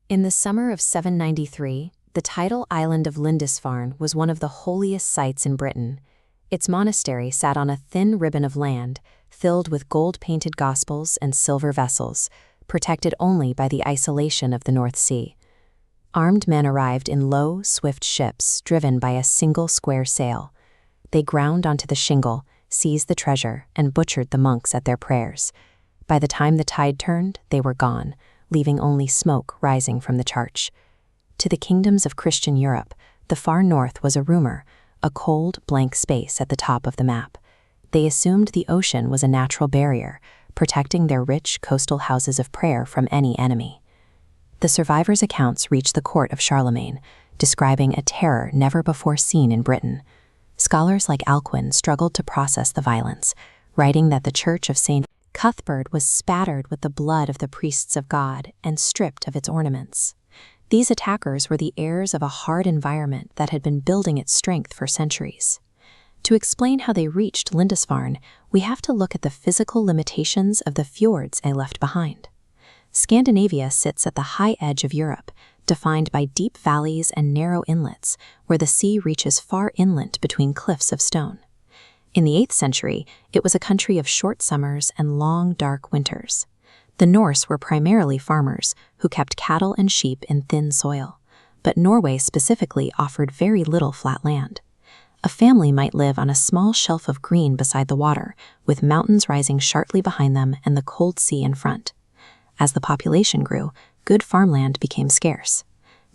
In the summer of 793, the tidal island of Lindisfarne was one of the holiest sites in Britain. Its monastery sat on a thin ribbon of land, filled with gold-painted gospels and silver vessels, protected only by the isolation of the North Sea. Armed men arrived in low, swift ships driven by a single square sail. They ground onto the shingle, seized the treasure, and butchered the monks at their prayers. By the time the tide turned, they were gone, leaving only smoke rising from the church. To the kingdoms of Christian Europe, the far north was a rumor, a cold, blank space at the top of the map. They assumed the ocean was a natural barrier, protecting their rich coastal houses of prayer from any enemy. The survivors' accounts reached the court of Charlemagne, describing a terror never before seen in Britain. Scholars like Alcuin struggled to process the violence, writing that the church of St. Cuthbert was spattered with the blood of the priests of God and stripped of its ornaments. These attackers were the heirs of a hard environment that had been building its strength for centuries. To explain how they reached Lindisfarne, we have to look at the physical limitations of the fjords they left behind. Scandinavia sits at the high edge of Europe, defined by deep valleys and narrow inlets, where the sea reaches far inland between cliffs of stone. In the 8th century, it was a country of short summers and long, dark winters. The Norse were primarily farmers who kept cattle and sheep in thin soil, but Norway specifically offered very little flat land. A family might live on a small shelf of green beside the water, with mountains rising sharply behind them and the cold sea in front. As the population grew, good farmland became scarce.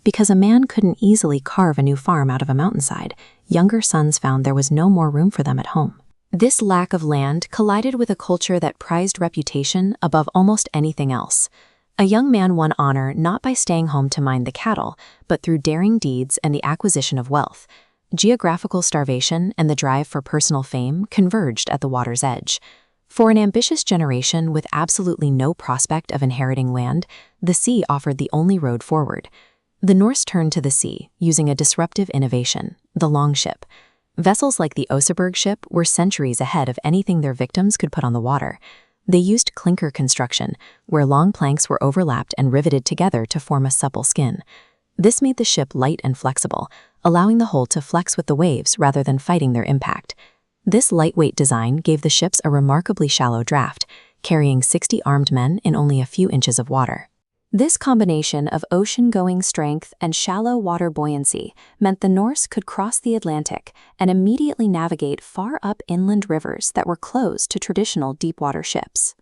Because a man couldn't easily carve a new farm out of a mountainside, younger sons found there was no more room for them at home. This lack of land collided with a culture that prized reputation above almost anything else. A young man won honor not by staying home to mind the cattle, but through daring deeds and the acquisition of wealth. Geographical starvation and the drive for personal fame converged at the water's edge. For an ambitious generation with absolutely no prospect of inheriting land, the sea offered the only road forward. The Norse turned to the sea, using a disruptive innovation, the longship. Vessels like the Oseberg ship were centuries ahead of anything their victims could put on the water. They used clinker construction, where long planks were overlapped and riveted together to form a supple skin. This made the ship light and flexible, allowing the hull to flex with the waves rather than fighting their impact. This lightweight design gave the ships a remarkably shallow draft, carrying 60 armed men in only a few inches of water. This combination of ocean-going strength and shallow water buoyancy meant the Norse could cross the Atlantic and immediately navigate far up inland rivers that were closed to traditional deep-water ships.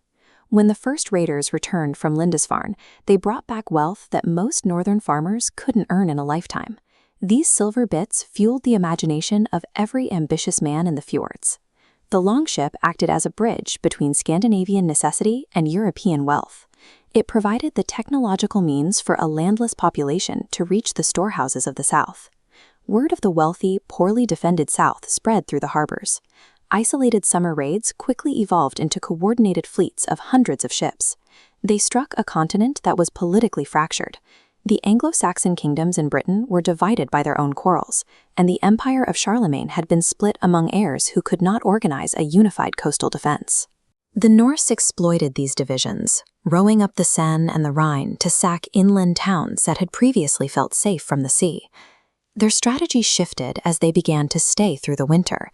When the first raiders returned from Lindisfarne, they brought back wealth that most northern farmers couldn't earn in a lifetime. These silver bits fueled the imagination of every ambitious man in the fjords. The longship acted as a bridge between Scandinavian necessity and European wealth. It provided the technological means for a landless population to reach the storehouses of the South. Word of the wealthy, poorly defended South spread through the harbors. Isolated summer raids quickly evolved into coordinated fleets of hundreds of ships. They struck a continent that was politically fractured. The Anglo-Saxon kingdoms in Britain were divided by their own quarrels, and the empire of Charlemagne had been split among heirs who could not organize a unified coastal defense. The Norse exploited these divisions, rowing up the Seine and the Rhine to sack inland towns that had previously felt safe from the sea. Their strategy shifted as they began to stay through the winter.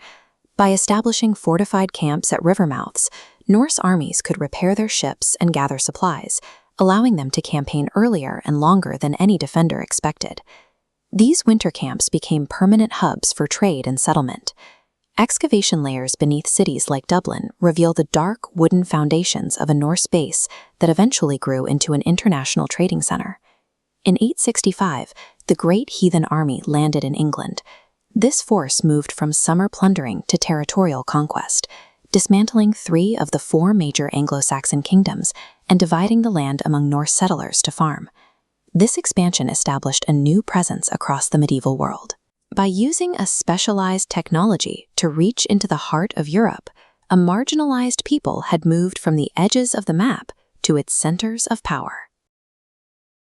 By establishing fortified camps at river mouths, Norse armies could repair their ships and gather supplies, allowing them to campaign earlier and longer than any defender expected. These winter camps became permanent hubs for trade and settlement. Excavation layers beneath cities like Dublin reveal the dark wooden foundations of a Norse base that eventually grew into an international trading center. In 865, the Great Heathen Army landed in England. This force moved from summer plundering to territorial conquest, dismantling 3 of the 4 major Anglo-Saxon kingdoms and dividing the land among Norse settlers to farm. This expansion established a new presence across the medieval world. By using a specialized technology to reach into the heart of Europe, a marginalized people had moved from the edges of the map to its centers of power.